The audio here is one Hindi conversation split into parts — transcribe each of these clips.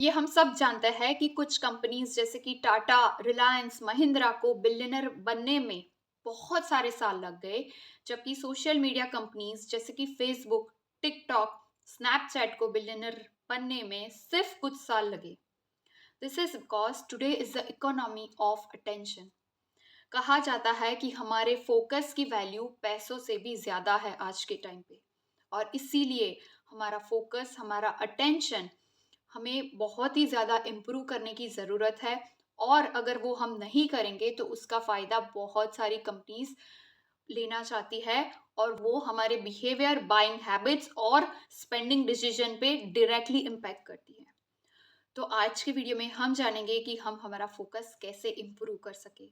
ये हम सब जानते हैं कि कुछ कंपनीज जैसे कि टाटा, रिलायंस, महिंद्रा को बिलियनर बनने में बहुत सारे साल लग गए, जबकि सोशल मीडिया कंपनीज जैसे कि फेसबुक, टिकटॉक, स्नैपचैट को बिलियनर बनने में सिर्फ कुछ साल लगे। This is because today is the economy of attention. कहा जाता है कि हमारे फोकस की वैल्यू पैसों से भी ज्यादा है आज के टाइम पे, और इसीलिए हमारा फोकस, हमारा अटेंशन हमें बहुत ही ज़्यादा इम्प्रूव करने की ज़रूरत है। और अगर वो हम नहीं करेंगे तो उसका फ़ायदा बहुत सारी कंपनीज लेना चाहती है, और वो हमारे बिहेवियर, बाइंग हैबिट्स और स्पेंडिंग डिसीजन पे डायरेक्टली इम्पैक्ट करती है। तो आज के वीडियो में हम जानेंगे कि हम हमारा फोकस कैसे इम्प्रूव कर सके।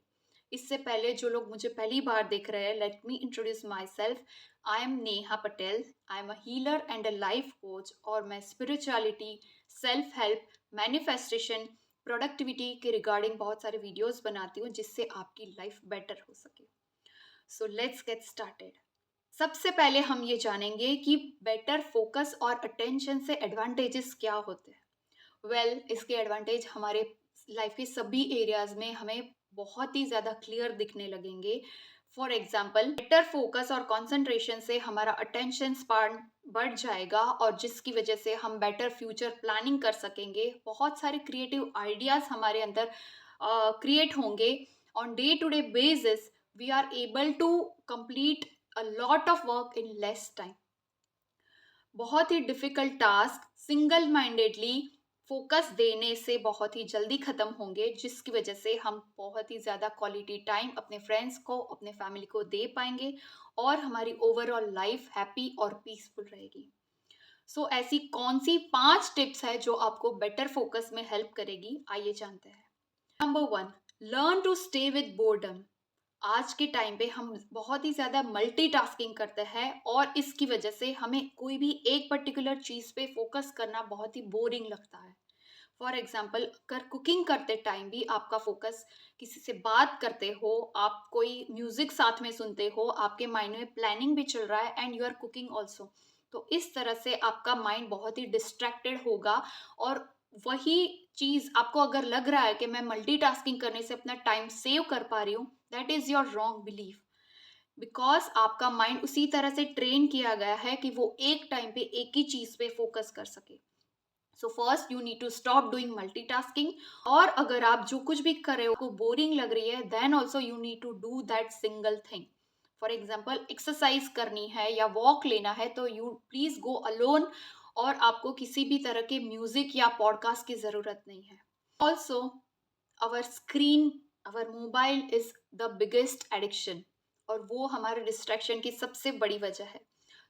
इससे पहले जो लोग मुझे पहली बार देख रहे हैं, let me introduce my self. I am Neha Patel. I am a healer and a life coach, और मैं spirituality, self help, manifestation, productivity के रिगार्डिंग बहुत सारे वीडियोस बनाती हूँ जिससे आपकी लाइफ बेटर हो सके। So let's get started. सबसे पहले हम ये जानेंगे कि बेटर फोकस और अटेंशन से एडवांटेजेस क्या होते हैं। इसके एडवांटेज हमारे लाइफ के सभी एरियाज में हमें बहुत ही ज़्यादा क्लियर दिखने लगेंगे। फॉर एग्जाम्पल, बेटर फोकस और कंसंट्रेशन से हमारा अटेंशन स्पैन बढ़ जाएगा, और जिसकी वजह से हम बेटर फ्यूचर प्लानिंग कर सकेंगे। बहुत सारे क्रिएटिव आइडियाज हमारे अंदर क्रिएट होंगे। On day to day basis we are able to complete a lot of work in less time. बहुत ही difficult task single mindedly focus देने से बहुत ही जल्दी खत्म होंगे, जिसकी वजह से हम बहुत ही ज़्यादा क्वालिटी टाइम अपने फ्रेंड्स को, अपने फैमिली को दे पाएंगे, और हमारी ओवरऑल लाइफ हैप्पी और पीसफुल रहेगी। ऐसी कौन सी 5 टिप्स है जो आपको बेटर फोकस में हेल्प करेगी, आइए जानते हैं। Number 1, learn to stay with boredom. आज के टाइम पे हम बहुत ही ज़्यादा मल्टीटास्किंग करते हैं, और इसकी वजह से हमें कोई भी एक पर्टिकुलर चीज़ पे फोकस करना बहुत ही बोरिंग लगता है। फॉर एग्जाम्पल, अगर कुकिंग करते टाइम भी आपका फोकस, किसी से बात करते हो, आप कोई म्यूजिक साथ में सुनते हो, आपके माइंड में प्लानिंग भी चल रहा है and you are cooking also, तो इस तरह से आपका माइंड बहुत ही डिस्ट्रैक्टेड होगा। और वही चीज़ आपको अगर लग रहा है कि मैं मल्टीटास्किंग करने से अपना टाइम सेव कर पा रही हूँ, that is your wrong belief. Because आपका माइंड उसी तरह से ट्रेन किया गया है कि वो एक टाइम पे एक ही चीज़ पे फोकस कर सके। So first you need to stop doing multitasking. और अगर आप जो कुछ भी कर रहे हो आपको बोरिंग लग रही है, then also you need to do that single thing. For example, exercise करनी है या वॉक लेना है तो यू प्लीज गो अलोन, और आपको किसी भी तरह के म्यूजिक या पॉडकास्ट की जरूरत नहीं है। Also, our screen, our mobile is the biggest addiction, और वो हमारे डिस्ट्रैक्शन की सबसे बड़ी वजह है।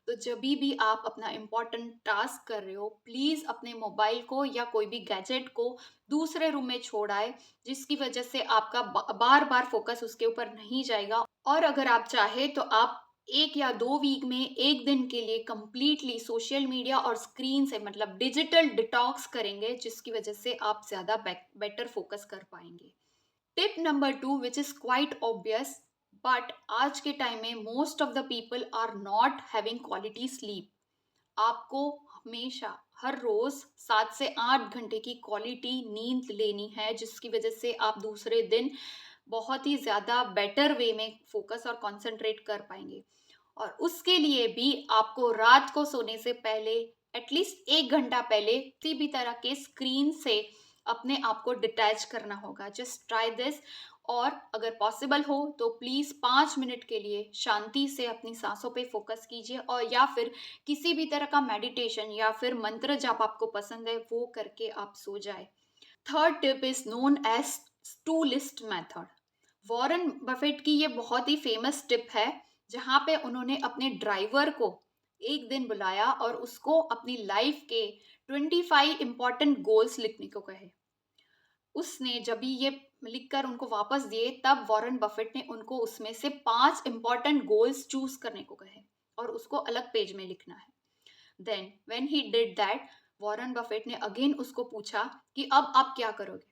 तो जब भी आप अपना इम्पोर्टेंट टास्क कर रहे हो, प्लीज़ अपने मोबाइल को या कोई भी गैजेट को दूसरे रूम में छोड़ आए, जिसकी वजह से आपका बार बार फोकस उसके ऊपर नहीं जाएगा। और अगर आप चाहे तो आप 1 या 2 वीक में एक दिन के लिए कंप्लीटली सोशल मीडिया और स्क्रीन से, मतलब डिजिटल डिटॉक्स करेंगे, जिसकी वजह से आप ज़्यादा बेटर फोकस कर पाएंगे। Tip number 2, which is quite obvious, but आज के टाइम में most of the people are not having quality sleep. आपको हमेशा हर रोज 7 से 8 घंटे की क्वालिटी नींद लेनी है, जिसकी वजह से आप दूसरे दिन बहुत ही ज्यादा बेटर वे में फोकस और कंसंट्रेट कर पाएंगे। और उसके लिए भी आपको रात को सोने से पहले, एटलीस्ट 1 घंटा पहले, किसी भी तरह के स्क्रीन से अपने आप को डिटैच करना होगा। Just try this. और अगर पॉसिबल हो तो प्लीज़ 5 मिनट के लिए शांति से अपनी सांसों पे फोकस कीजिए, और या फिर किसी भी तरह का मेडिटेशन या फिर मंत्र जाप आपको पसंद है वो करके आप सो जाए। Third tip is known as two list method. Warren Buffett की ये बहुत ही फेमस टिप है, जहाँ पे उन्होंने अपने ड्राइवर को एक दिन बुलाया और उसको अपनी लाइफ के 25 इंपॉर्टेंट गोल्स लिखने को कहे। उसने जब भी ये लिखकर उनको वापस दिए, तब वॉरेन बफेट ने उनको उसमें से 5 इंपॉर्टेंट गोल्स चूज करने को कहे, और उसको अलग पेज में लिखना है। Then when he did that, Warren Buffett ने अगेन उसको पूछा कि अब आप क्या करोगे।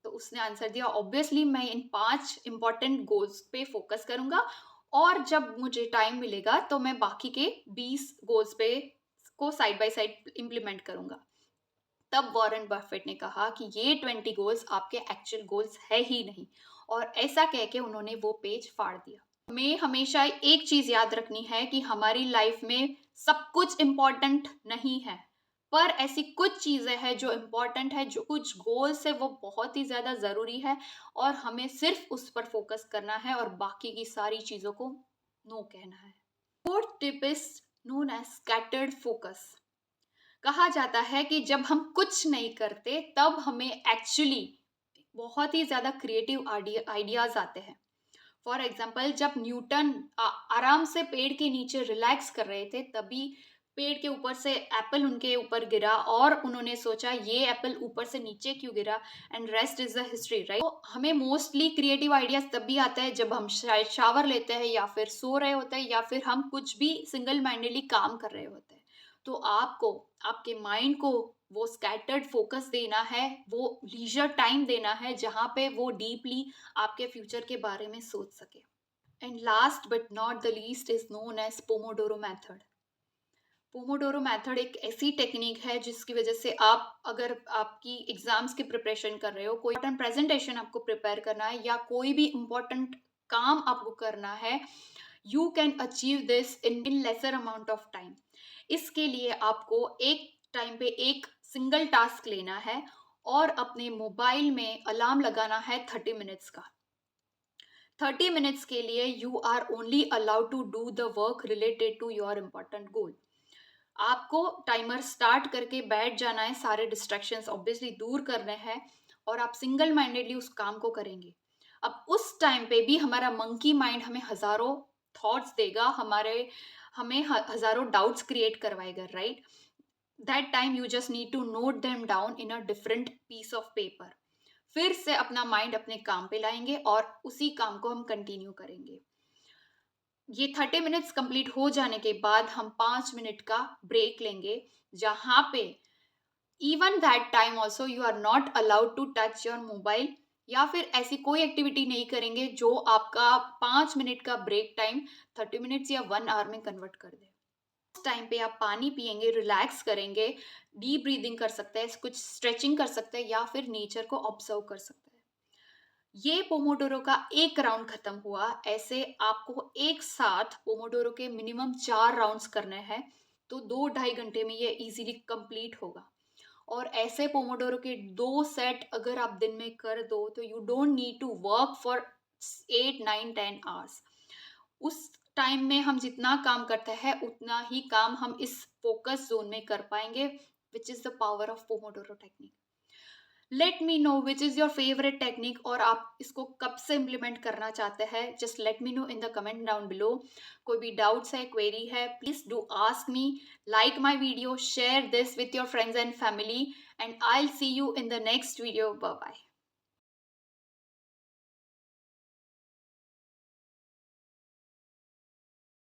तो उसने आंसर दिया, ऑब्वियसली मैं इन 5 इंपॉर्टेंट गोल्स पे फोकस करूंगा, और जब मुझे टाइम मिलेगा तो मैं बाकी के 20 गोल्स पे को साइड बाय साइड इम्प्लीमेंट करूंगा। तब वॉरेन बफेट ने कहा कि ये 20 गोल्स आपके एक्चुअल गोल्स है ही नहीं, और ऐसा कह के उन्होंने वो पेज फाड़ दिया। हमें हमेशा एक चीज याद रखनी है कि हमारी लाइफ में सब कुछ इम्पोर्टेंट नहीं है, पर ऐसी कुछ चीजें हैं जो इम्पोर्टेंट है, जो कुछ गोल्स है वो बहुत ही ज्यादा जरूरी है, और हमें सिर्फ उस पर फोकस करना है और बाकी की सारी चीजों को नो कहना है। Fourth tip is known as scattered focus. कहा जाता है कि जब हम कुछ नहीं करते तब हमें एक्चुअली बहुत ही ज्यादा क्रिएटिव आइडियाज आते हैं। फॉर एग्जाम्पल, जब न्यूटन आराम से पेड़ के नीचे रिलैक्स कर रहे थे, तभी पेड़ के ऊपर से एप्पल उनके ऊपर गिरा और उन्होंने सोचा ये एप्पल ऊपर से नीचे क्यों गिरा, and rest is the history, right. तो हमें मोस्टली क्रिएटिव आइडियाज तब भी आता है जब हम शायद शावर लेते हैं या फिर सो रहे होते हैं या फिर हम कुछ भी सिंगल माइंडेडली काम कर रहे होते हैं। तो आपको आपके माइंड को वो स्कैटर्ड फोकस देना है, वो लीजर टाइम देना है जहाँ पे वो डीपली आपके फ्यूचर के बारे में सोच सके। And last but not the least is known as pomodoro method. Pomodoro method एक ऐसी टेक्निक है जिसकी वजह से आप, अगर आपकी एग्जाम्स की प्रिपरेशन कर रहे हो, कोई इंपॉर्टेंट प्रेजेंटेशन आपको प्रिपेयर करना है या कोई भी इंपॉर्टेंट काम आपको करना है, you can achieve this in lesser amount of time. इसके लिए आपको एक टाइम पे एक सिंगल टास्क लेना है और अपने मोबाइल में अलार्म लगाना है 30 मिनट्स का। 30 मिनट्स के लिए you are only allowed to do the work related to your important goal. आपको टाइमर स्टार्ट करके बैठ जाना है, सारे डिस्ट्रैक्शंस ऑब्वियसली दूर करने हैं और आप सिंगल माइंडेडली उस काम को करेंगे। अब उस टाइम पे भी हमारा मंकी माइंड हमें हजारों थॉट्स देगा, हमें हजारों डाउट्स क्रिएट करवाएगा, right. That time you just need to note them down in a different piece of paper. फिर से अपना माइंड अपने काम पे लाएंगे और उसी काम को हम कंटिन्यू करेंगे। ये 30 मिनट्स कंप्लीट हो जाने के बाद हम 5 मिनट का ब्रेक लेंगे, जहां पे even that time also you are not allowed to touch your mobile, या फिर ऐसी कोई एक्टिविटी नहीं करेंगे जो आपका 5 मिनट का ब्रेक टाइम 30 मिनट्स या 1 आवर में कन्वर्ट कर दे। उस टाइम पे आप पानी पियेंगे, रिलैक्स करेंगे, डीप ब्रीदिंग कर सकते हैं, कुछ स्ट्रेचिंग कर सकते हैं या फिर नेचर को ऑब्जर्व कर सकते हैं। ये पोमोडोरो का एक राउंड खत्म हुआ। ऐसे आपको एक साथ पोमोडोरो के मिनिमम 4 राउंड्स करने हैं, तो 2-2.5 घंटे में ये इजीली कंप्लीट होगा। और ऐसे पोमोडोरो के 2 सेट अगर आप दिन में कर दो तो you don't need to work for 8, 9, 10 hours. उस टाइम में हम जितना काम करते हैं उतना ही काम हम इस फोकस जोन में कर पाएंगे, which is the power of pomodoro technique. Let me know which is your favourite technique और आप इसको कब से इम्प्लीमेंट करना चाहते हैं। Just let me know in the comment down below. कोई भी डाउट्स है, क्वेरी है, please do ask me. Like my video, share this with your friends and family, and I will see you in the next video. Bye bye.